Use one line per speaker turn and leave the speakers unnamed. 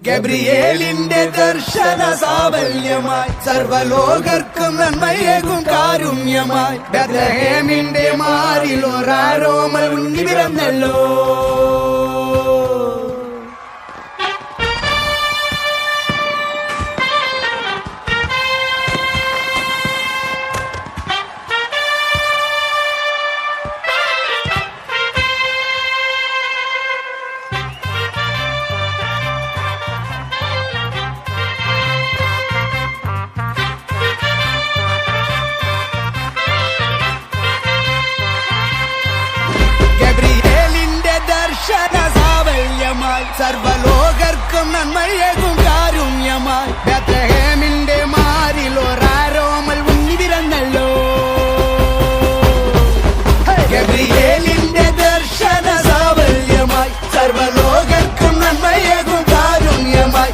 ഗബ്രിയേലിന്റെ ദർശന സാവല്യമായി സർവലോകർക്കും നന്മയേകും കാരുണ്യമായി ബെത്ലഹേമിന്റെ മാറിൽ ഒരാരോമൽ ഉണ്ണി പിറന്നല്ലോ. സർവലോകർക്കും നന്മയേകും കാരുണ്യമായി ബെത്ലഹേമിന്റെ മാറിൽ ഒരാരോമൽ ഉണ്ണി പിറന്നല്ലോ. ഗബ്രിയേലിന്റെ ദർശന സാവല്യമായി സർവലോകർക്കും നന്മയേകും കാരുണ്യമായി